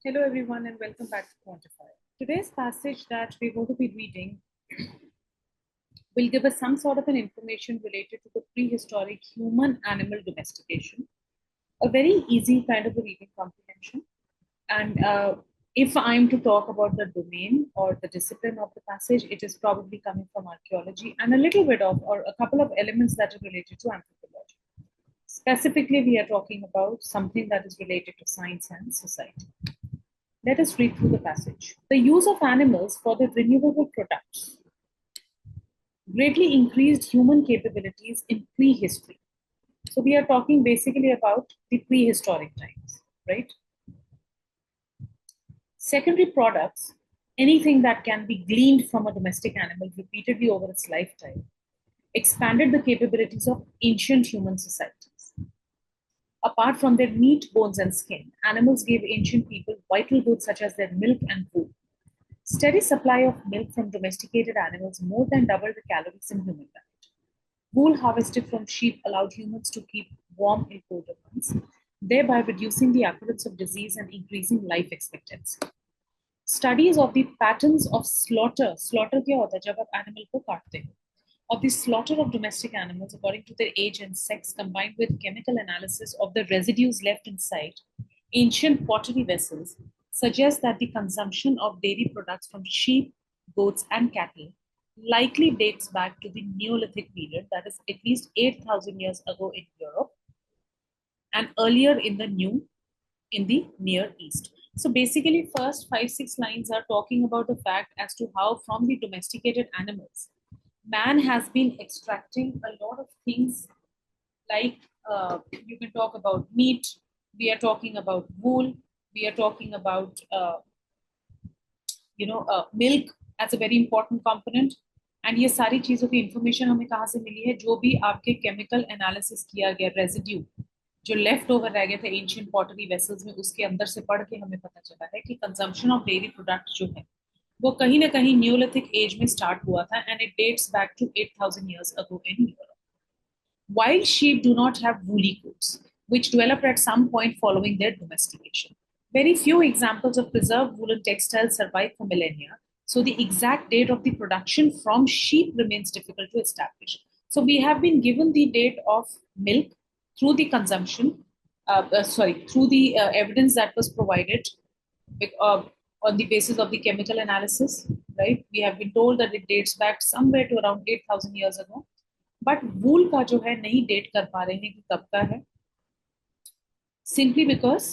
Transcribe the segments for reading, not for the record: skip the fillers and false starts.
Hello, everyone, and welcome back to Quantify. Today's passage that we're going to be reading will give us some sort of an information related to the prehistoric human-animal domestication, a very easy kind of a reading comprehension. And if I'm to talk about the domain or the discipline of the passage, it is probably coming from archaeology and a little bit of, or a couple of elements that are related to anthropology. Specifically, we are talking about something that is related to science and society. Let us read through the passage. The use of animals for the renewable products greatly increased human capabilities in prehistory. So we are talking basically about the prehistoric times, right? Secondary products, anything that can be gleaned from a domestic animal repeatedly over its lifetime, expanded the capabilities of ancient human societies. Apart from their meat, bones, and skin, animals gave ancient people vital goods such as their milk and wool. Steady supply of milk from domesticated animals more than doubled the calories in human diet. Wool harvested from sheep allowed humans to keep warm in colder months, thereby reducing the occurrence of disease and increasing life expectancy. Studies of the patterns of slaughter क्या होता है जब आप animal को काटते हो, of the slaughter of domestic animals according to their age and sex combined with chemical analysis of the residues left inside ancient pottery vessels suggests that the consumption of dairy products from sheep, goats, and cattle likely dates back to the Neolithic period, that is at least 8,000 years ago in Europe and earlier in the Near East. So basically, first 5-6 lines are talking about the fact as to how from the domesticated animals, man has been extracting a lot of things like you can talk about meat, we are talking about wool, we are talking about milk as a very important component. And ये सारी चीजों की information हमें कहाँ से मिली है, जो भी आपके केमिकल एनालिसिस किया गया रेजिड्यू जो लेफ्ट ओवर रह गए थे एंशियंट पॉटरी वेसल्स में, उसके अंदर से पढ़ के हमें पता चला है कि कंजम्पशन ऑफ डेयरी प्रोडक्ट जो है वो कहीं ना कहीं न्यूलिथिक एज में स्टार्ट हुआ था and it dates back to 8,000 years ago in Europe. Wild sheep do not have woolly coats, which developed at some point following their domestication. Very few examples of preserved woolen textiles survive for millennia, so the exact date of the production from sheep remains difficult to establish. So we have been given the date of milk through the consumption, through the evidence that was provided on the basis of the chemical analysis, right? We have been told that it dates back somewhere to around 8,000 years ago. But वूल का जो है नहीं date कर पा रहे हैं कि कब का है, सिंपली बिकॉज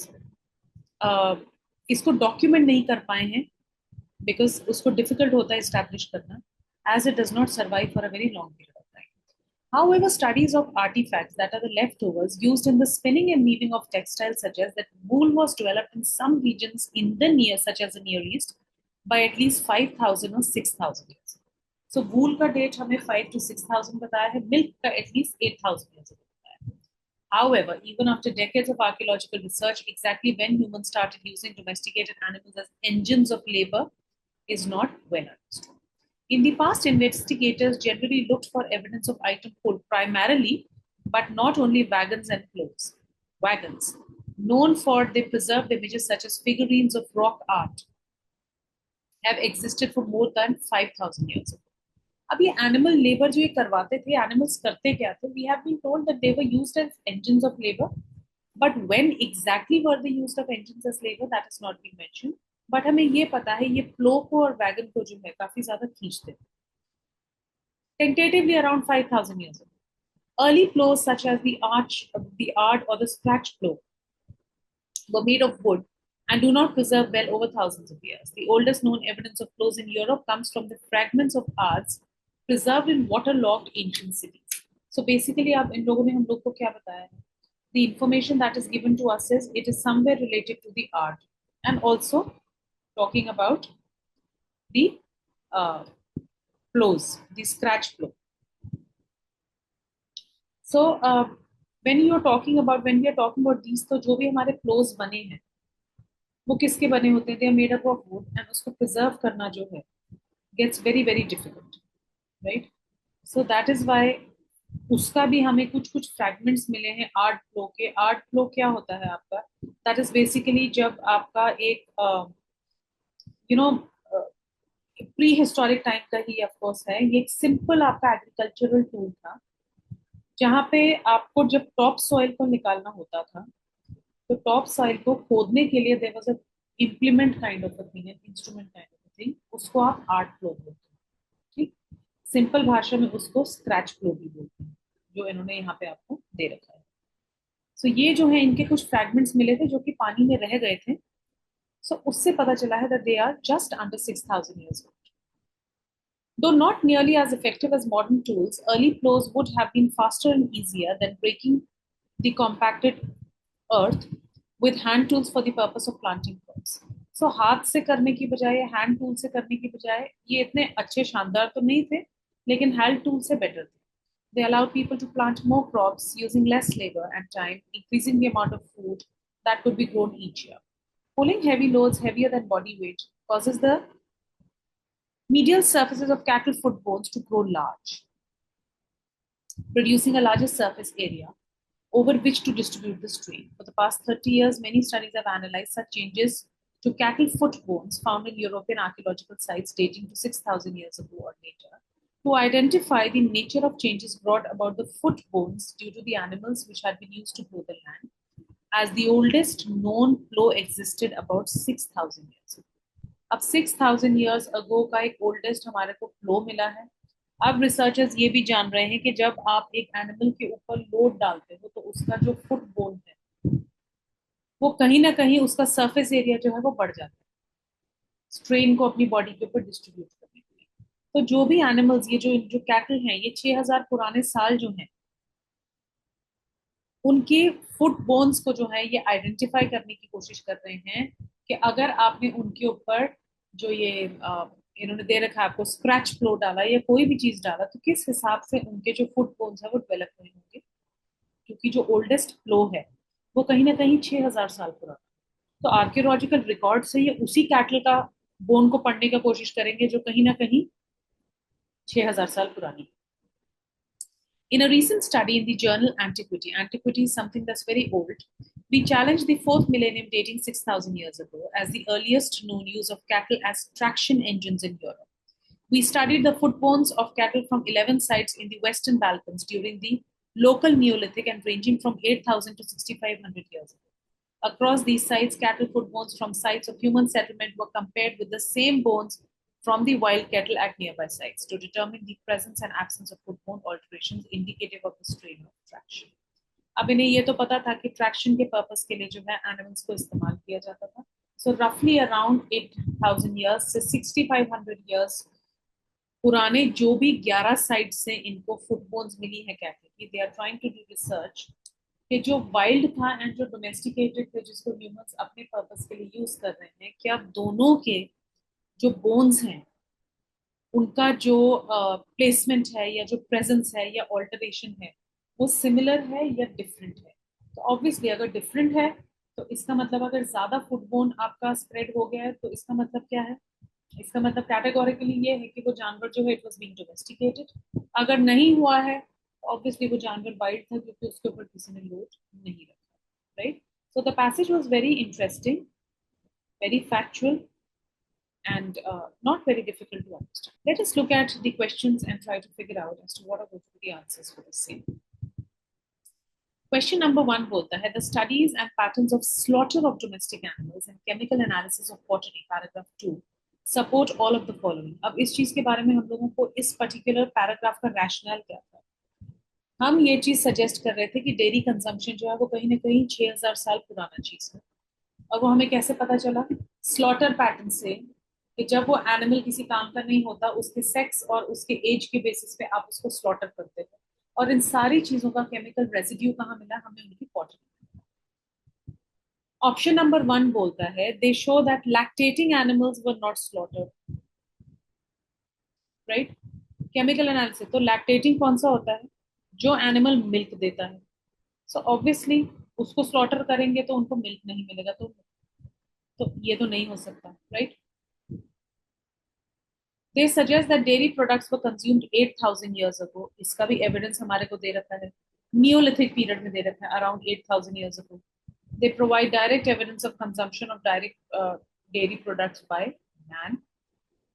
इसको डॉक्यूमेंट नहीं कर पाए हैं, बिकॉज उसको डिफिकल्ट होता है एस्टैब्लिश करना, as it does not survive for a very long period of time. However, studies of artifacts that are the leftovers used in the spinning and weaving of textiles suggest that wool was developed in some regions in the near, such as the Near East, by at least 5,000 or 6,000 years. So wool का date हमें 5 to 6,000 बताया है, milk का at least 8,000 years ago बताया है. However, even after decades of archaeological research, exactly when humans started using domesticated animals as engines of labor is not well understood. In the past, investigators generally looked for evidence of item pulled primarily, but not only wagons and clothes. Wagons, known for their preserved images such as figurines of rock art, have existed for more than 5,000 years ago. अब ये animal labour जो ये करवाते थे, animals करते क्या थे, we have been told that they were used as engines of labour, but when exactly were they used of engines as labour that is not been mentioned. But हमें ये पता है ये प्लो को और वैगन को जो है काफी ज्यादा खींचते थे. Tentatively around 5,000 years ago. Early plows such as the ard or the scratch plow were made of wood and do not preserve well over thousands of years. The oldest known evidence of plows in Europe comes from the fragments of ards preserved in waterlogged ancient cities. So basically, आप इन लोगों ने हम लोग को क्या बताया है? The information that is given to us is it is somewhere related to the art and also talking about the plows, the scratch plow. So when we are talking about these, तो जो भी हमारे plows बने हैं वो किसके बने होते हैं? They are made up of wood and उसको preserve करना जो है gets very very difficult, right? So that is why उसका भी हमें कुछ कुछ फ्रैगमेंट्स मिले हैं आर्ट फ्लो के। आर्ट फ्लो क्या होता है आपका? दैट इज बेसिकली जब आपका एक you know pre historic time का ही ऑफ कोर्स है ये, एक सिंपल आपका एग्रीकल्चरल टूल था, जहाँ पे आपको जब टॉप सॉइल को निकालना होता था, तो टॉप सॉइल को खोदने के लिए there was a implement kind of a thing, instrument kind of a thing, उसको आप आर्ट फ्लो बोलते हैं। ठीक, सिंपल भाषा में उसको स्क्रैच फ्लो भी बोलते हैं, जो इन्होंने यहाँ पे आपको दे रखा है। सो ये जो है इनके कुछ फ्रैगमेंट्स मिले थे जो कि पानी में रह गए थे। सो उससे पता चला है that they are just under 6,000 years old. Though not nearly as effective as modern tools, early plows would have been faster and easier than breaking the compacted earth with hand tools for the purpose of planting crops. So हाथ से करने की बजाय, hand tool से करने की बजाय, ये इतने अच्छे शानदार तो नहीं थे, लेकिन हैंड टूल से बेटर थे. They allowed people to plant more crops using less labor and time, increasing the amount of food that could be grown each year. Pulling heavy loads heavier than body weight causes the medial surfaces of cattle foot bones to grow large, producing a larger surface area over which to distribute the strain. For the past 30 years, many studies have analyzed such changes to cattle foot bones found in European archaeological sites dating to 6,000 years ago or later to identify the nature of changes brought about the foot bones due to the animals which had been used to plow the land, as the oldest known plow existed about 6,000 years ago. अब 6,000 years ago का एक oldest हमारे को flow मिला है. अब researchers ये भी जान रहे हैं कि जब आप एक एनिमल के ऊपर लोड डालते हो तो उसका जो फुट बोन है वो कहीं ना कहीं उसका सरफेस एरिया जो है वो बढ़ जाता है, स्ट्रेन को अपनी बॉडी के ऊपर डिस्ट्रीब्यूट करने के लिए. तो जो भी एनिमल्स, ये जो जो कैटल हैं, ये 6,000 पुराने साल जो हैं, उनके फुट बोन्स को जो है ये आइडेंटिफाई करने की कोशिश कर रहे हैं कि अगर आपने उनके ऊपर जो ये इन्होंने दे रखा है आपको, स्क्रैच फ्लो डाला या कोई भी चीज डाला, तो किस हिसाब से उनके जो फुट बोन्स है वो डेवलप हुए होंगे. क्योंकि जो ओल्डेस्ट फ्लो है वो कहीं ना कहीं 6,000 साल पुराना, तो आर्कियोलॉजिकल रिकॉर्ड से ये उसी कैटल का बोन को पढ़ने की कोशिश करेंगे जो कहीं ना कहीं 6,000 साल पुरानी. In a recent study in the journal Antiquity, Antiquity is something that's very old, we challenged the fourth millennium dating 6,000 years ago as the earliest known use of cattle as traction engines in Europe. We studied the foot bones of cattle from 11 sites in the Western Balkans during the local Neolithic and ranging from 8,000 to 6,500 years ago. Across these sites, cattle foot bones from sites of human settlement were compared with the same bones from the wild cattle at nearby sites to determine the presence and absence of foot bone alterations indicative of the strain of traction. अब इन्हें ये तो पता था कि traction के purpose के लिए जो है एनिमल्स को इस्तेमाल किया जाता था. सो रफली अराउंड 8,000 years से 6,500 years पुराने जो भी 11 साइट से इनको फुट बोन्स मिली है कैटल की, they are trying to do research कि जो वाइल्ड था एंड जो डोमेस्टिकेटेड थे जिसको ह्यूमंस अपने पर्पस के लिए यूज कर रहे हैं, क्या दोनों के जो बोन्स हैं उनका जो प्लेसमेंट है या जो प्रेजेंस है या ऑल्टरेशन है वो सिमिलर है या डिफरेंट है. तो ऑब्वियसली अगर डिफरेंट है तो इसका मतलब, अगर ज्यादा फुटबोन आपका स्प्रेड हो गया है तो इसका मतलब क्या है? इसका मतलब कैटेगोरिकली ये है कि वो जानवर जो है इट वाज बीइंग डोमेस्टिकेटेड. अगर नहीं हुआ है ऑब्वियसली वो जानवर वाइल्ड था क्योंकि उसके ऊपर किसी ने लोड नहीं रखा. Right. So the passage was very interesting, very factual, and not very difficult to understand. Let us look at the questions and try to figure out as to what are going to be the answers for the same. Question number 1 बोलता है, the studies and patterns of slaughter of domestic animals and chemical analysis of pottery, paragraph 2, support all of the following. अब इस चीज के बारे में हम लोगों को इस पर्टिकुलर पैराग्राफ का रैशनल क्या था? हम ये चीज सजेस्ट कर रहे थे कि डेयरी कंजम्पशन जो है वो कहीं ना कहीं 6,000 साल पुराना चीज है. और वो हमें कैसे पता चला? स्लॉटर पैटर्न से, कि जब वो एनिमल किसी काम का नहीं होता उसके सेक्स और उसके एज के बेसिस पे आप उसको स्लॉटर करते हो. और इन सारी चीजों का केमिकल रेजिड्यू कहाँ मिला? हमें उनकी पॉटरी. ऑप्शन नंबर 1 बोलता है, दे show that lactating animals were not slaughtered. Right. Chemical analysis, तो लैक्टेटिंग कौन सा होता है? जो एनिमल मिल्क देता है. सो ऑब्वियसली उसको स्लॉटर करेंगे तो उनको मिल्क नहीं मिलेगा, तो ये तो नहीं हो सकता. Right. They suggest that dairy products were consumed 8000 years ago. इसका भी एविडेंस हमारे को दे रखा है, नियोलिथिक पीरियड में दे रखा है, around 8000 years ago. They provide direct evidence of consumption of direct dairy products by man.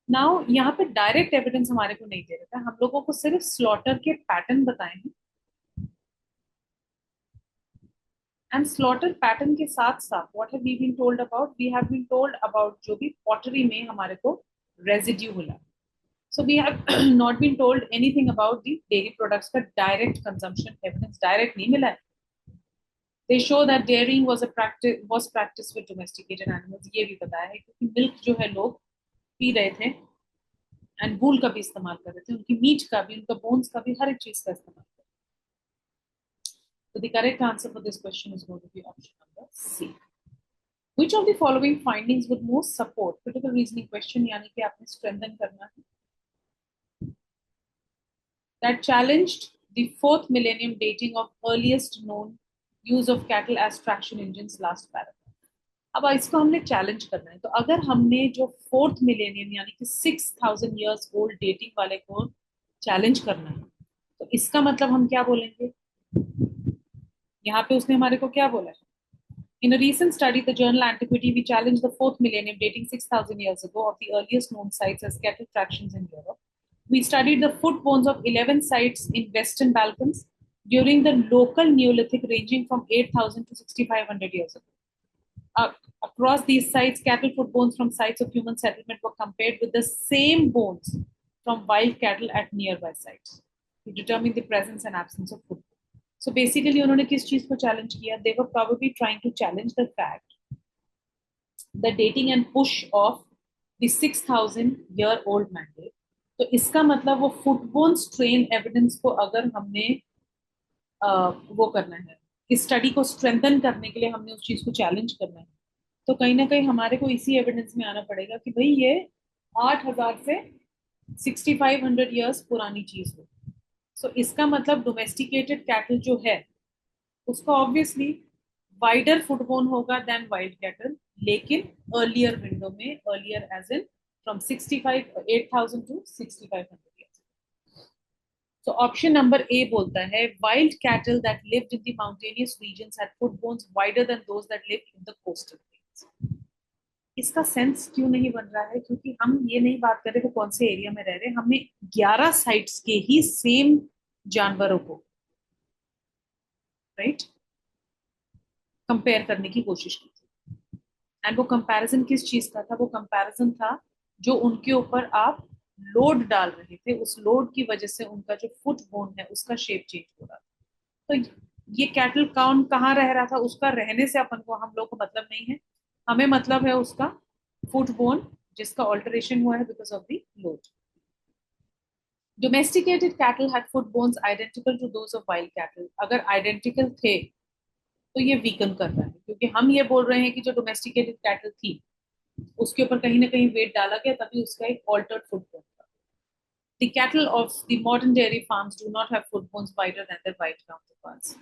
Now यहाँ पे डायरेक्ट एविडेंस हमारे को नहीं दे रखा है, हम लोगों को सिर्फ स्लॉटर के पैटर्न बताए हैं, एंड स्लॉटर पैटर्न के साथ साथ what have we been told about, we have been told about जो भी पॉटरी में हमारे को रेजिड्यू मिला. So we have not been told anything about the dairy products का direct consumption evidence, direct नहीं मिला है. They show that dairying was practiced with domesticated animals. ये भी बताया है क्योंकि मिल्क जो है लोग पी रहे थे, एंड वूल का भी इस्तेमाल कर रहे थे, उनकी मीट का भी, उनका बोन्स का भी, हर एक चीज का इस्तेमाल कर रहे थे. So the correct answer for this question is going to be option number C. Which of the following findings would most support critical reasoning question, यानी कि आपने strengthen करना है, that challenged the fourth millennium dating of earliest known use of cattle as traction engines, last paragraph. अब इसको हमने challenge करना है, तो अगर हमने जो फोर्थ मिलेनियम यानी कि 6000 years ओल्ड डेटिंग वाले को चैलेंज करना है, तो इसका मतलब हम क्या बोलेंगे, यहाँ पे उसने हमारे को क्या बोला है, In a recent study, the journal Antiquity, we challenged the fourth millennium dating 6000 years ago of the earliest known sites as cattle tractions in Europe. We studied the foot bones of 11 sites in Western Balkans during the local Neolithic ranging from 8000 to 6500 years ago. Across these sites, cattle foot bones from sites of human settlement were compared with the same bones from wild cattle at nearby sites to determine the presence and absence of foot. So basically, उन्होंने किस चीज को challenge किया? They were probably trying to challenge the fact, the dating and push of the 6000-year-old mandate. तो इसका मतलब वो फुटबोन strain evidence को अगर हमने वो करना है, इस स्टडी को स्ट्रेंथन करने के लिए हमने उस चीज को चैलेंज करना है, तो कहीं ना कहीं हमारे को इसी एविडेंस में आना पड़ेगा कि भाई ये 8000 से 6500 ईयर्स पुरानी चीज हो. सो इसका मतलब डोमेस्टिकेटेड कैटल जो है उसका ऑब्वियसली वाइडर फुटबोन होगा देन वाइल्ड कैटल, लेकिन अर्लियर विंडो में, earlier age in from 8000 to 6500 years. So option number A बोलता है wild cattle that lived in the mountainous regions had foot bones wider than those that lived in the coastal plains. इसका sense क्यों नहीं बन रहा है? क्योंकि हम ये नहीं बात कर रहे वो कौन से एरिया में रह रहे हैं, हमने 11 साइट्स के ही सेम जानवरों को राइट कंपेयर करने की कोशिश की थी. एंड वो कंपैरिजन किस चीज का था? वो कंपैरिजन था जो उनके ऊपर आप लोड डाल रहे थे, उस लोड की वजह से उनका जो फुट बोन है उसका शेप चेंज हो रहा था. तो ये कैटल कौन कहाँ रह रहा था, उसका रहने से अपन को, हम लोग को मतलब नहीं है, हमें मतलब है उसका फुट बोन जिसका ऑल्टरेशन हुआ है because of the load. Domesticated cattle had foot bones identical to those of wild cattle. अगर आइडेंटिकल थे तो ये वीकन कर रहा है, क्योंकि हम ये बोल रहे हैं कि जो डोमेस्टिकेटेड कैटल थी उसके ऊपर कहीं ना कहीं वेट डाला गया, तभी उसका एक ऑल्टर्ड फुट बोन था. The cattle of the modern dairy farms do not have foot bones wider than their white counterparts.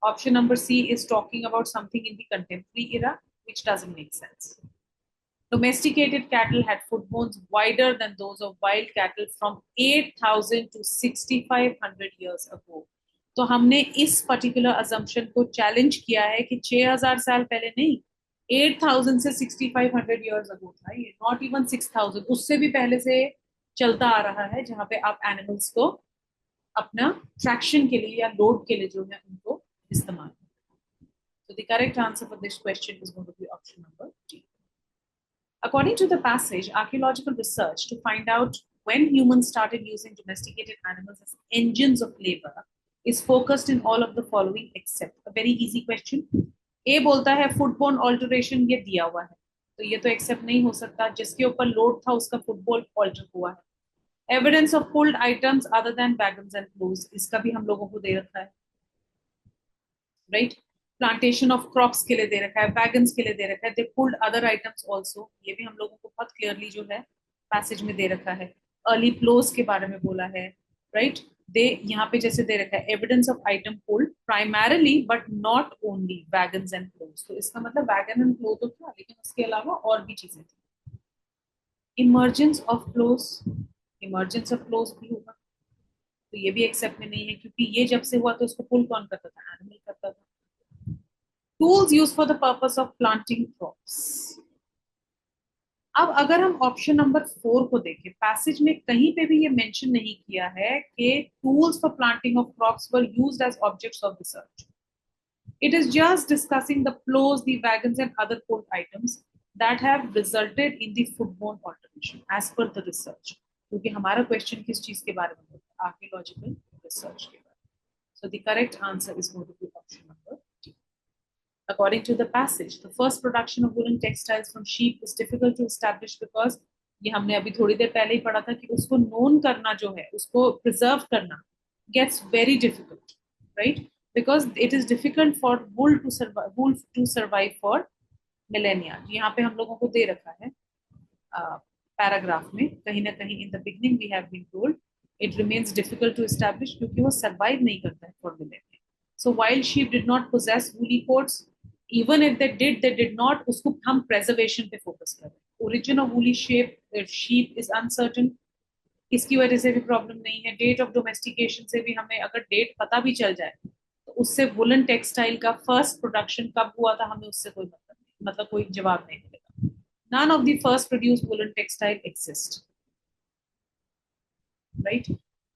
Option number C is talking about something in the contemporary era, which doesn't make sense. Domesticated cattle had foot bones wider than those of wild cattle from 8000 to 6500 years ago. तो हमने इस particular assumption को challenge किया है कि 6000 साल पहले नहीं, 8000 से 6500 years ago था ये, नॉट इवन 6000, उससे भी पहले से चलता आ रहा है, जहां पे आप एनिमल्स को अपना ट्रैक्शन के लिए या लोड के लिए जो है उनको इस्तेमाल. So the correct answer for this question is going to be option number D. According to the passage, archaeological research to find out when humans started using domesticated animals as engines of labor is focused in all of the following except. A very easy question. A बोलता है फुटबोन alteration ये दिया हुआ है, तो ये तो accept नहीं हो सकता. जिसके ऊपर लोड था उसका फुटबॉल ऑल्टर हुआ है. Evidence of pulled items other than wagons and flows, इसका भी हम लोगों को दे रखा है राइट. प्लांटेशन ऑफ क्रॉप्स के लिए दे रखा है, वैगन्स के लिए दे रखा है, दे पुल्ड अदर आइटम्स ऑल्सो, ये भी हम लोगों को बहुत क्लियरली जो है पैसेज में दे रखा है. अर्ली प्लोज के बारे में बोला है राइट. दे यहाँ पे जैसे दे रखा है evidence of item pulled primarily but not only wagons and flows, तो इसका मतलब वैगन एंड फ्लो तो था लेकिन उसके अलावा और भी चीजें थी. Emergence of close, emergence of close भी होगा, तो ये भी एक्सेप्ट में नहीं है, क्योंकि ये जब से हुआ तो उसको पुल कौन करता था? एनिमल करता था। Tools use for the purpose of planting crops. अब अगर हम ऑप्शन नंबर 4 को देखें, पैसेज में कहीं पे भी ये मेंशन नहीं किया है कि tools for planting of crops were used as objects of research. It is just discussing the plows, the wagons, and other coal items that have resulted in the foodborne alteration as per the research. क्योंकि हमारा question किस चीज के बारे में होता है? Archaeological research के बारे में। So the correct answer is going to be option number D. According to the passage, the first production of woolen textiles from sheep is difficult to establish because ये हमने अभी थोड़ी देर पहले ही पढ़ा था कि उसको नोन करना जो है, उसको प्रिजर्व करना gets very difficult, right? Because it is difficult for wool to survive for millennia. यहाँ पे हम लोगों को दे रखा है पैराग्राफ में कहीं ना कहीं in the beginning we have been told it remains difficult to establish, क्योंकि वो सर्वाइव नहीं करता है for millennia. So wild sheep did not possess woolly coats, even if they did not, उसको हम प्रेजर्वेशन पे फोकस कर रहे हैं। Origin of woolly sheep is uncertain, इसकी वजह से भी प्रॉब्लम नहीं है। डेट ऑफ डोमेस्टिकेशन से भी हमें अगर डेट पता भी चल जाए तो उससे वुलन टेक्सटाइल का फर्स्ट प्रोडक्शन कब हुआ था हमें उससे कोई मतलब नहीं, मतलब कोई जवाब नहीं मिलेगा। None of the first produced woolen textile exist, right?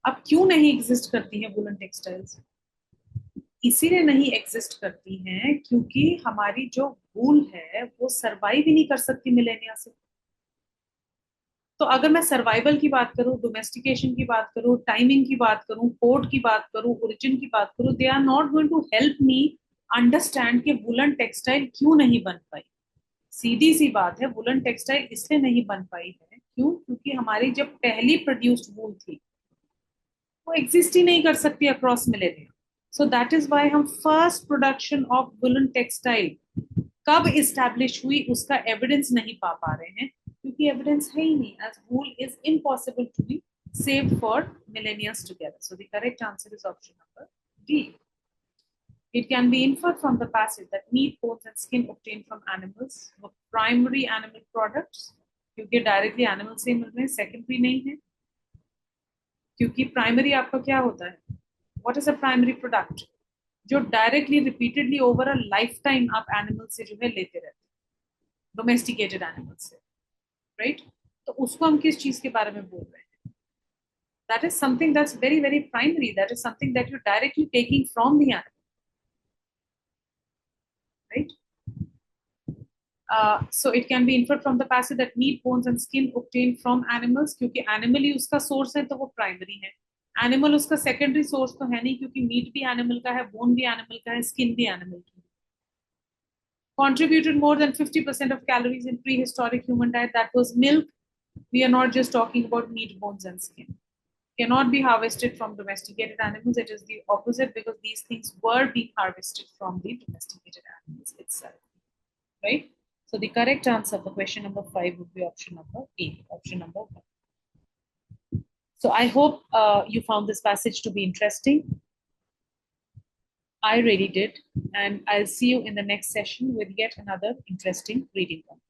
अब क्यों नहीं एग्जिस्ट करती हैं वुलन टेक्सटाइल्स? इसीलिए नहीं एग्जिस्ट करती हैं क्योंकि हमारी जो वूल है वो सरवाइव ही नहीं कर सकती मिलेनिया से। तो अगर मैं सर्वाइवल की बात करूं, डोमेस्टिकेशन की बात करूं, टाइमिंग की बात करूं, पोर्ट की बात करूं, ओरिजिन की बात करूं, they are not going to help me understand कि वुलन टेक्सटाइल क्यों नहीं बन पाई। सीधी सी बात है, वुलन टेक्सटाइल इसलिए नहीं बन पाई है, क्यों? क्योंकि हमारी जब पहली प्रोड्यूस्ड वूल थी वो एग्जिस्ट ही नहीं कर सकती across millennia. So that is why हम first production of woollen textile कब इस्टेब्लिश हुई उसका एविडेंस नहीं पा पा रहे हैं, क्योंकि एविडेंस है ही नहीं, as wool is impossible to be saved for millennia together. So the correct answer is option number D. It can be inferred from the passage that meat, bones, and skin obtained from animals were primary animal products, क्योंकि directly animal से मिल रहे हैं, secondary नहीं है। क्योंकि primary आपका क्या होता है? What is a primary product? जो directly repeatedly over a life time आप एनिमल से जो है लेते रहते हैं, डोमेस्टिकेटेड एनिमल से, राइट? तो उसको हम किस चीज के बारे में बोल रहे हैं? That is something that's very very primary, that is something that you're directly taking from the animal, right? So it can be inferred from the passage that meat, bones and skin obtained from animals, क्योंकि animal ही उसका source है तो वो primary है। Animal उसका secondary source तो है नहीं, क्योंकि meat भी animal का है, bone भी animal का है, skin भी animal की है। Contributed more than 50% of calories in prehistoric human diet, that was milk. We are not just talking about meat, bones and skin. Cannot be harvested from domesticated animals. It is the opposite, because these things were being harvested from the domesticated animals itself, right? So the correct answer for question number 5 would be option number A, option number 1. So I hope you found this passage to be interesting. I really did. And I'll see you in the next session with yet another interesting reading content.